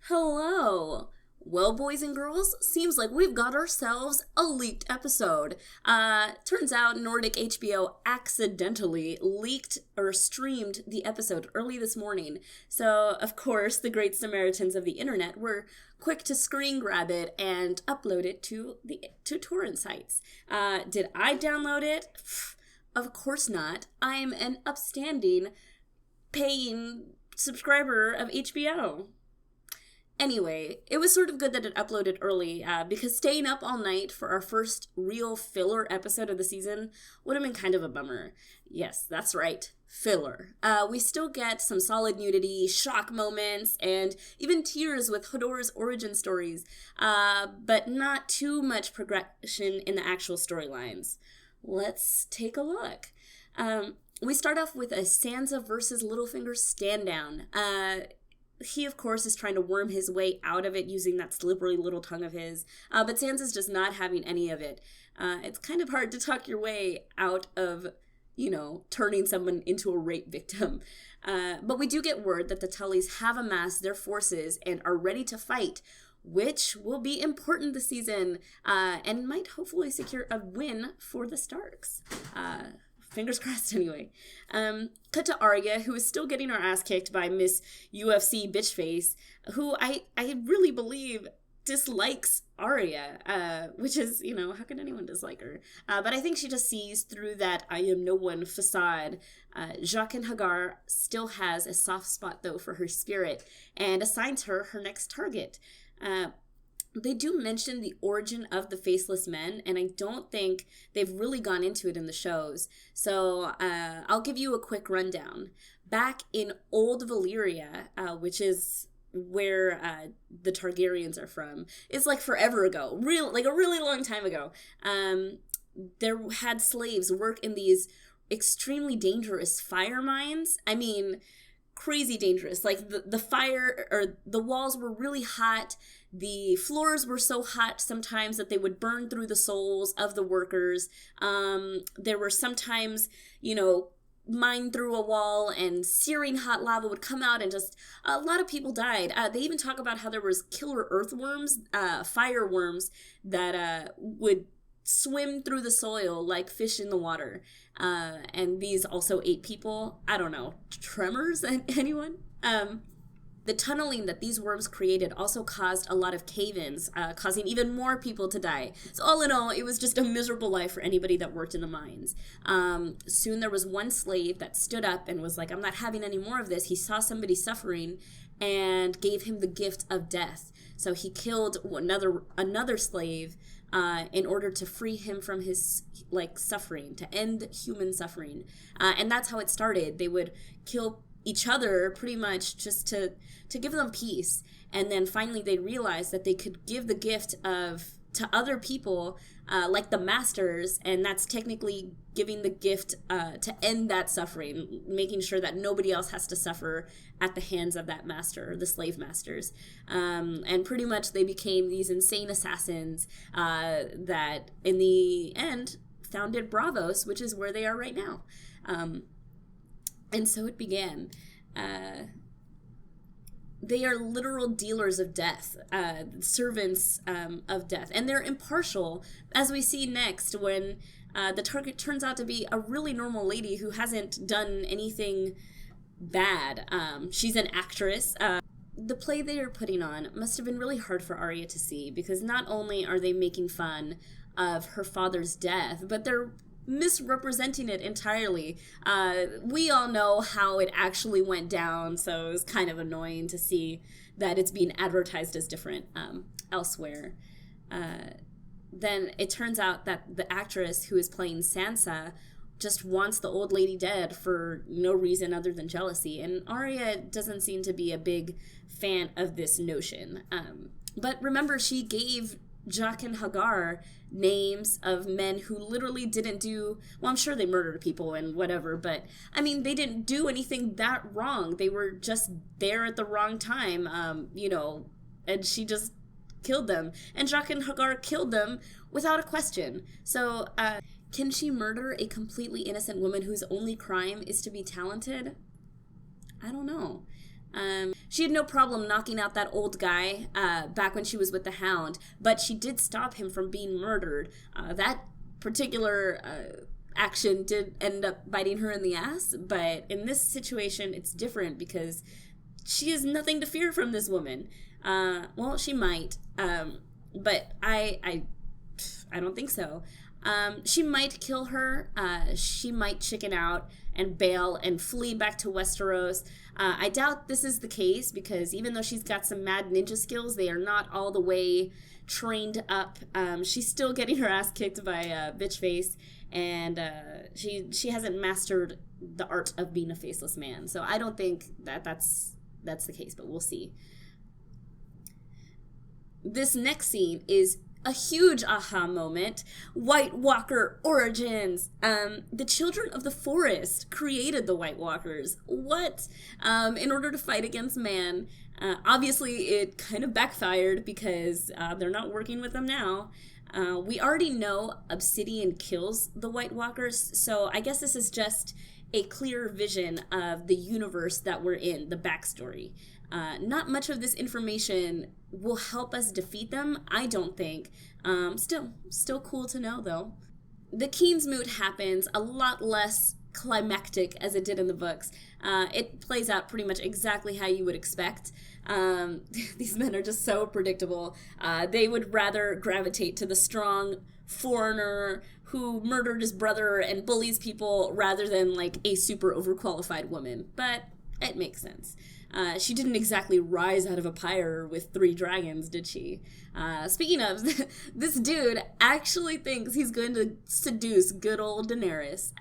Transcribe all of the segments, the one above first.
Hello. Well, boys and girls, seems like we've got ourselves a leaked episode. Turns out Nordic HBO accidentally leaked or streamed the episode early this morning. So, of course, the great Samaritans of the internet were quick to screen grab it and upload it to torrent sites. Did I download it? Of course not. I'm an upstanding paying subscriber of HBO. Anyway, it was sort of good that it uploaded early because staying up all night for our first real filler episode of the season would have been kind of a bummer. Yes, that's right, filler. We still get some solid nudity, shock moments, and even tears with Hodor's origin stories, but not too much progression in the actual storylines. Let's take a look. We start off with a Sansa versus Littlefinger stand down. He, of course, is trying to worm his way out of it using that slippery little tongue of his, but Sansa's just not having any of it. It's kind of hard to talk your way out of, turning someone into a rape victim. But we do get word that the Tullys have amassed their forces and are ready to fight, which will be important this season and might hopefully secure a win for the Starks. Fingers crossed, anyway. Cut to Arya, who is still getting her ass kicked by Miss UFC Bitchface, who I really believe dislikes Arya, which is, how can anyone dislike her? But I think she just sees through that I am no one facade. Jaqen H'ghar still has a soft spot, though, for her spirit, and assigns her next target. They do mention the origin of the Faceless Men, and I don't think they've really gone into it in the shows. So I'll give you a quick rundown. Back in Old Valyria, which is where the Targaryens are from, it's like forever ago, a really long time ago. There had slaves work in these extremely dangerous fire mines. I mean, crazy dangerous. Like the fire or the walls were really hot. The floors were so hot sometimes that they would burn through the souls of the workers. There were sometimes, mine through a wall and searing hot lava would come out and just a lot of people died. They even talk about how there was killer earthworms, fire worms that would swim through the soil like fish in the water. And these also ate people. I don't know. Tremors? Anyone? The tunneling that these worms created also caused a lot of cave-ins, causing even more people to die. So all in all, it was just a miserable life for anybody that worked in the mines. Soon there was one slave that stood up and was like, I'm not having any more of this. He saw somebody suffering and gave him the gift of death. So he killed another slave in order to free him from his suffering, to end human suffering. And that's how it started. They would kill each other pretty much just to give them peace, and then finally they realized that they could give the gift to other people, like the masters, and that's technically giving the gift to end that suffering, making sure that nobody else has to suffer at the hands of that master, the slave masters. And pretty much they became these insane assassins that in the end founded Braavos, which is where they are right now. And so it began. They are literal dealers of death, servants of death. And they're impartial, as we see next when the target turns out to be a really normal lady who hasn't done anything bad. She's an actress. The play they are putting on must have been really hard for Arya to see, because not only are they making fun of her father's death, but they're misrepresenting it entirely. We all know how it actually went down, so it was kind of annoying to see that it's being advertised as different elsewhere. Then it turns out that the actress who is playing Sansa just wants the old lady dead for no reason other than jealousy, and Arya doesn't seem to be a big fan of this notion. But remember, she gave Jaqen H'ghar names of men who literally didn't do, well, I'm sure they murdered people and whatever, but I mean, they didn't do anything that wrong. They were just there at the wrong time, and she just killed them. And Jaqen H'ghar killed them without a question. So, can she murder a completely innocent woman whose only crime is to be talented? I don't know. She had no problem knocking out that old guy back when she was with the Hound, but she did stop him from being murdered. That particular action did end up biting her in the ass, but in this situation, it's different because she has nothing to fear from this woman. Well, she might, but I don't think so. She might kill her. She might chicken out and bail and flee back to Westeros. I doubt this is the case because even though she's got some mad ninja skills, they are not all the way trained up. She's still getting her ass kicked by Bitchface, and she hasn't mastered the art of being a faceless man. So I don't think that's the case, but we'll see. This next scene is a huge aha moment. White Walker origins. The children of the forest created the White Walkers. What? In order to fight against man. Obviously, it kind of backfired because they're not working with them now. We already know Obsidian kills the White Walkers, so I guess this is just a clearer vision of the universe that we're in, the backstory. Not much of this information will help us defeat them, I don't think. Still cool to know, though. The Kingsmoot happens a lot less climactic as it did in the books. It plays out pretty much exactly how you would expect. These men are just so predictable. They would rather gravitate to the strong foreigner who murdered his brother and bullies people rather than like a super overqualified woman. But it makes sense. She didn't exactly rise out of a pyre with 3 dragons, did she? Speaking of, this dude actually thinks he's going to seduce good old Daenerys,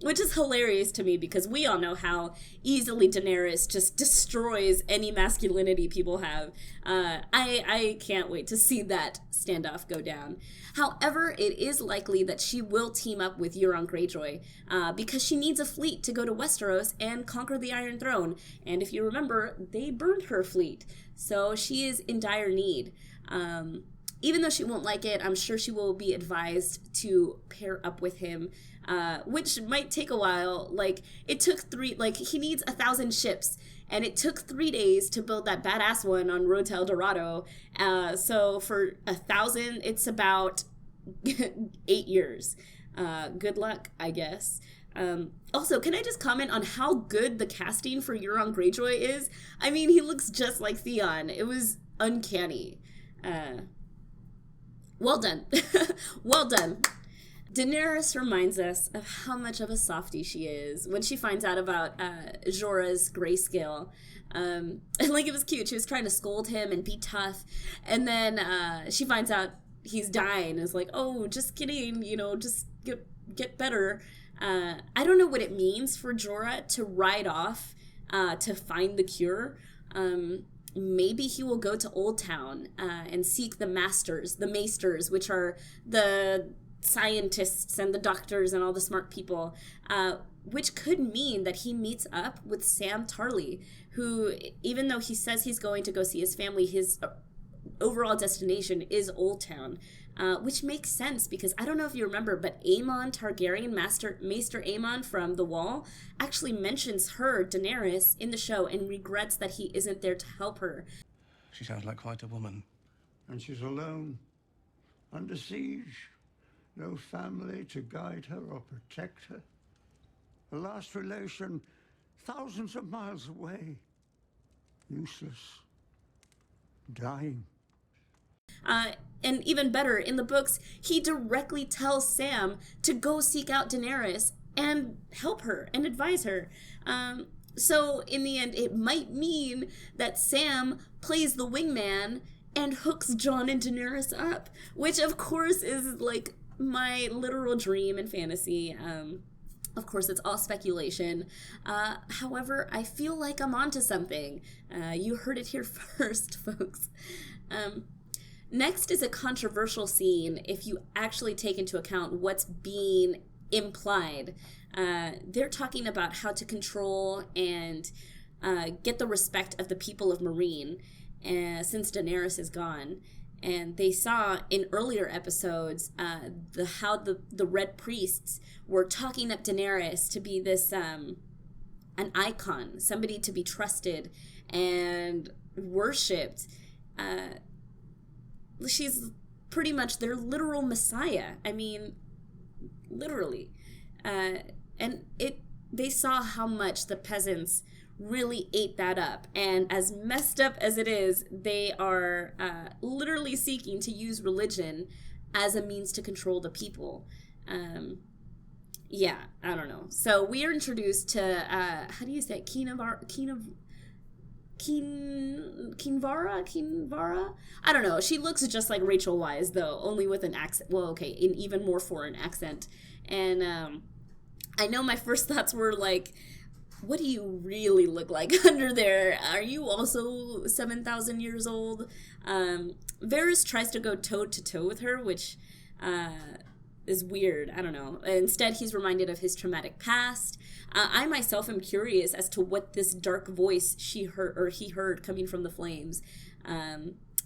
which is hilarious to me because we all know how easily Daenerys just destroys any masculinity people have. I can't wait to see that standoff go down. However, it is likely that she will team up with Euron Greyjoy because she needs a fleet to go to Westeros and conquer the Iron Throne. And if you remember, they burned her fleet. So she is in dire need. Even though she won't like it, I'm sure she will be advised to pair up with him, which might take a while. Like, it took he needs 1,000 ships, and it took 3 days to build that badass one on Road to El Dorado. So for 1,000, it's about 8 years. Good luck, I guess. Also, can I just comment on how good the casting for Euron Greyjoy is? I mean, he looks just like Theon. It was uncanny. Well done. Well done. Daenerys reminds us of how much of a softie she is when she finds out about Jorah's grayscale. And like, it was cute. She was trying to scold him and be tough. And then she finds out he's dying and is like, oh, just kidding, just get better. I don't know what it means for Jorah to ride off to find the cure. Maybe he will go to Old Town and seek the maesters, which are the scientists and the doctors and all the smart people, which could mean that he meets up with Sam Tarly, who, even though he says he's going to go see his family, his overall destination is Old Town, which makes sense because I don't know if you remember, but Aemon Targaryen, Maester Aemon from The Wall, actually mentions her, Daenerys, in the show and regrets that he isn't there to help her. She sounds like quite a woman. And she's alone, under siege, no family to guide her or protect her. A last relation thousands of miles away, useless, dying. And even better, in the books, he directly tells Sam to go seek out Daenerys and help her and advise her. So in the end, it might mean that Sam plays the wingman and hooks Jon and Daenerys up, which of course is like my literal dream and fantasy. Of course, it's all speculation. However, I feel like I'm onto something. You heard it here first, folks. Next is a controversial scene if you actually take into account what's being implied. They're talking about how to control and get the respect of the people of Meereen since Daenerys is gone. And they saw in earlier episodes how the Red Priests were talking up Daenerys to be this an icon, somebody to be trusted, and worshipped. She's pretty much their literal messiah. I mean, literally. And they saw how much the peasants really ate that up. And as messed up as it is, they are literally seeking to use religion as a means to control the people. Yeah, I don't know. So we are introduced to, how do you say it? Kinvara? I don't know. She looks just like Rachel Weisz, though, only with an accent. Well, okay, an even more foreign accent. And I know my first thoughts were like, what do you really look like under there? Are you also 7,000 years old? Varys tries to go toe-to-toe with her, which is weird. I don't know. Instead, he's reminded of his traumatic past. I myself am curious as to what this dark voice he heard coming from the flames.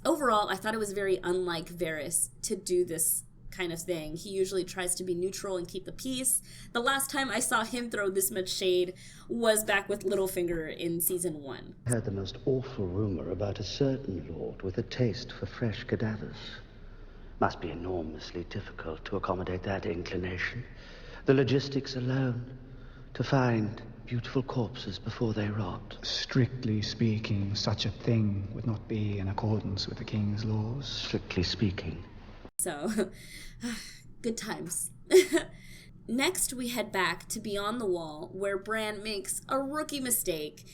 Overall, I thought it was very unlike Varys to do this kind of thing. He usually tries to be neutral and keep the peace. The last time I saw him throw this much shade was back with Littlefinger in season 1. I heard the most awful rumor about a certain lord with a taste for fresh cadavers. Must be enormously difficult to accommodate that inclination. The logistics alone, to find beautiful corpses before they rot. Strictly speaking, such a thing would not be in accordance with the king's laws. Strictly speaking. So, good times. Next, we head back to Beyond the Wall, where Bran makes a rookie mistake.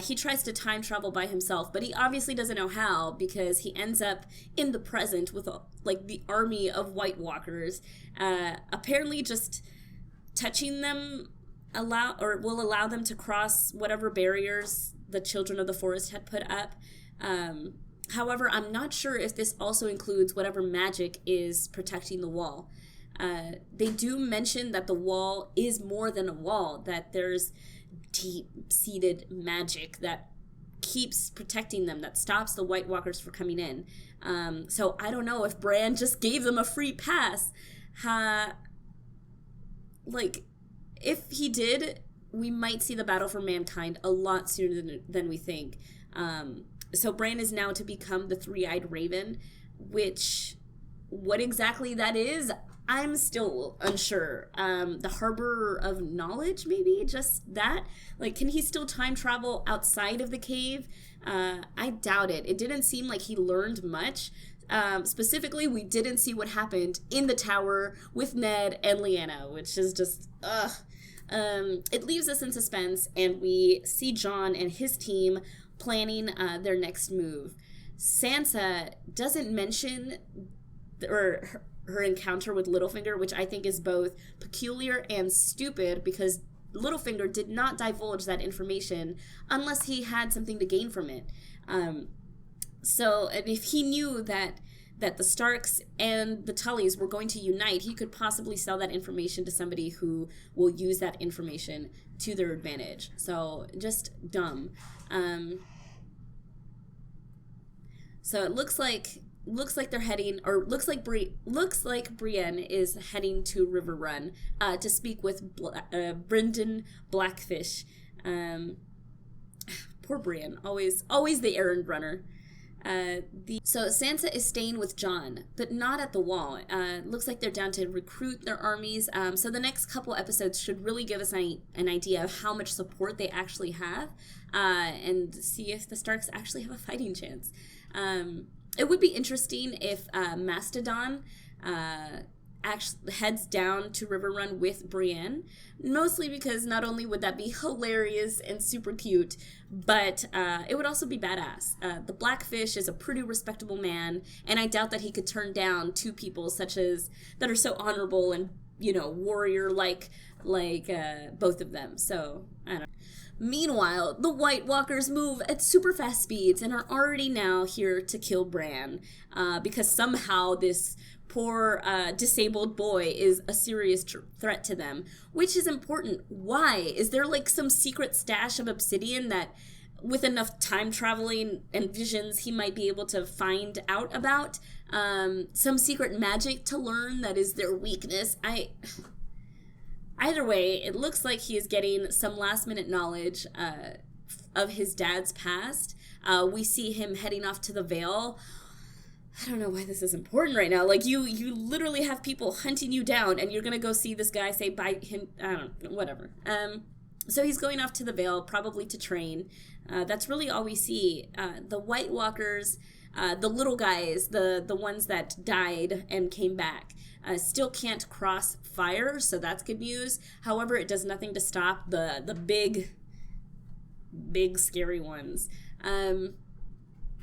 He tries to time travel by himself, but he obviously doesn't know how, because he ends up in the present with the army of White Walkers. Apparently, just touching them will allow them to cross whatever barriers the Children of the Forest had put up. However, I'm not sure if this also includes whatever magic is protecting the wall. They do mention that the wall is more than a wall, that there's deep-seated magic that keeps protecting them, that stops the White Walkers from coming in. So I don't know if Bran just gave them a free pass. If he did, we might see the battle for mankind a lot sooner than we think. So Bran is now to become the Three-Eyed Raven, what exactly that is, I'm still unsure. The Harbor of Knowledge, maybe? Just that? Can he still time travel outside of the cave? I doubt it. It didn't seem like he learned much. Specifically, we didn't see what happened in the tower with Ned and Lyanna, which is just, it leaves us in suspense, and we see Jon and his team planning their next move. Sansa doesn't mention her encounter with Littlefinger, which I think is both peculiar and stupid, because Littlefinger did not divulge that information unless he had something to gain from it. So if he knew that the Starks and the Tullys were going to unite, he could possibly sell that information to somebody who will use that information to their advantage. So just dumb. So it looks like they're heading, or looks like Brienne is heading to Riverrun to speak with Brynden Blackfish. Poor Brienne, always the errand runner. So Sansa is staying with Jon, but not at the wall. Looks like they're down to recruit their armies. So the next couple episodes should really give us an idea of how much support they actually have, and see if the Starks actually have a fighting chance. It would be interesting if Mastodon actually heads down to Riverrun with Brienne, mostly because not only would that be hilarious and super cute, but it would also be badass. The Blackfish is a pretty respectable man, and I doubt that he could turn down two people that are so honorable and, warrior like both of them. So I don't know. Meanwhile, the White Walkers move at super fast speeds and are already now here to kill Bran, because somehow this poor disabled boy is a serious threat to them, which is important. Why? Is there some secret stash of obsidian that with enough time traveling and visions he might be able to find out about? Some secret magic to learn that is their weakness? Either way, it looks like he is getting some last-minute knowledge of his dad's past. we see him heading off to the Vale. I don't know why this is important right now. Like, you literally have people hunting you down, and you're gonna go see this guy say bye him. I don't know, whatever. So he's going off to the Vale, probably to train. That's really all we see. The White Walkers, the little guys, the ones that died and came back, still can't cross fire, so that's good news. However, it does nothing to stop the big scary ones.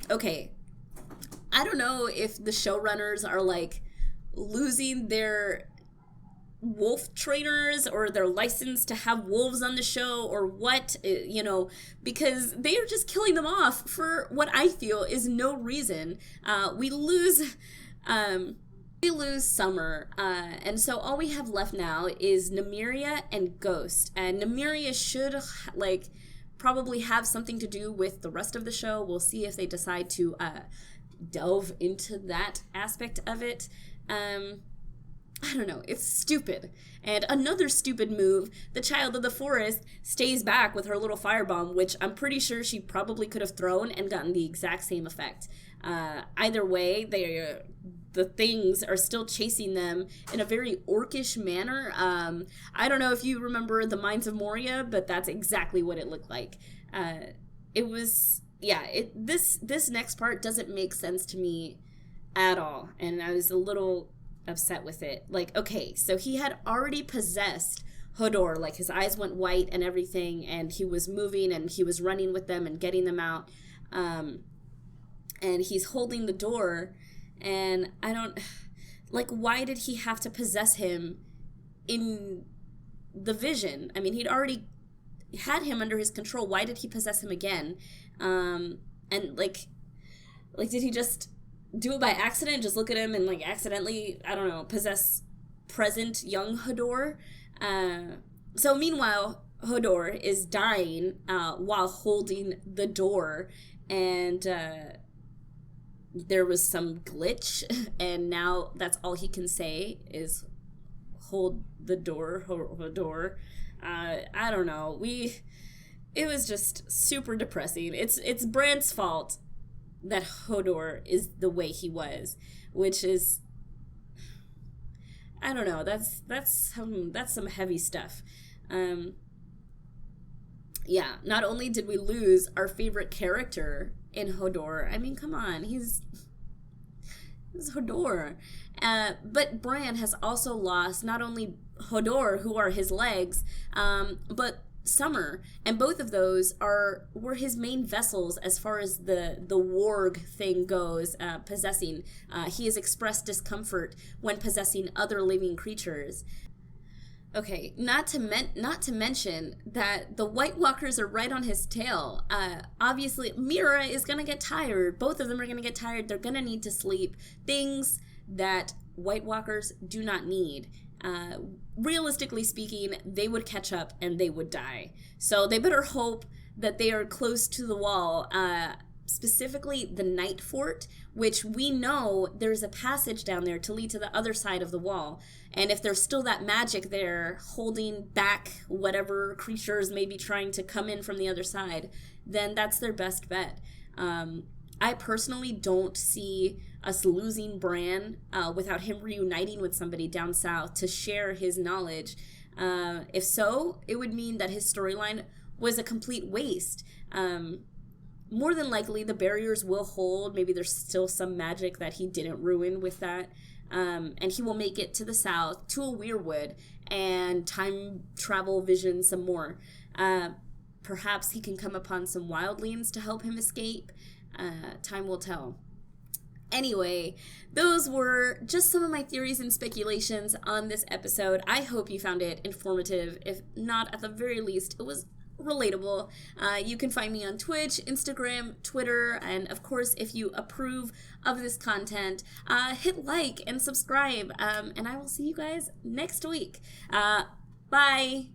Okay. I don't know if the showrunners are like losing their wolf trainers or their license to have wolves on the show or what, because they are just killing them off for what I feel is no reason. We lose Summer, and so all we have left now is Nymeria and Ghost, and Nymeria should probably have something to do with the rest of the show. We'll see if they decide to delve into that aspect of it. I don't know, it's stupid. And another stupid move, the Child of the Forest stays back with her little firebomb, which I'm pretty sure she probably could have thrown and gotten the exact same effect. Either way, the things are still chasing them in a very orcish manner. I don't know if you remember the Mines of Moria, but that's exactly what it looked like. It was... Yeah, this next part doesn't make sense to me at all, and I was a little upset with it. Like, okay, so he had already possessed Hodor, like his eyes went white and everything, and he was moving and he was running with them and getting them out, and he's holding the door, and I don't, like, why did he have to possess him in the vision? I mean, he'd already had him under his control. Why did he possess him again? And like did he just do it by accident? Just look at him and accidentally, I don't know, possess present young Hodor? So meanwhile, Hodor is dying while holding the door, and there was some glitch, and now that's all he can say is hold the door, Hodor. I don't know. It was just super depressing. It's Bran's fault that Hodor is the way he was, which is, I don't know. That's some heavy stuff. Yeah. Not only did we lose our favorite character in Hodor. I mean, come on, he's Hodor. But Bran has also lost not only Hodor, who are his legs, but Summer, and both of those were his main vessels as far as the warg thing goes, possessing. He has expressed discomfort when possessing other living creatures. Okay, not to mention that the White Walkers are right on his tail. Obviously, Meera is gonna get tired. Both of them are gonna get tired. They're gonna need to sleep. Things that White Walkers do not need. Realistically speaking, they would catch up and they would die. So they better hope that they are close to the wall, specifically the Night Fort, which we know there's a passage down there to lead to the other side of the wall. And if there's still that magic there holding back whatever creatures may be trying to come in from the other side, then that's their best bet. I personally don't see us losing Bran without him reuniting with somebody down south to share his knowledge. If so, it would mean that his storyline was a complete waste. More than likely, the barriers will hold. Maybe there's still some magic that he didn't ruin with that. And he will make it to the south, to a Weirwood, and time travel vision some more. Perhaps he can come upon some wildlings to help him escape. Time will tell. Anyway, those were just some of my theories and speculations on this episode. I hope you found it informative. If not, at the very least, it was relatable. You can find me on Twitch, Instagram, Twitter, and of course, if you approve of this content, hit like and subscribe, and I will see you guys next week. Bye!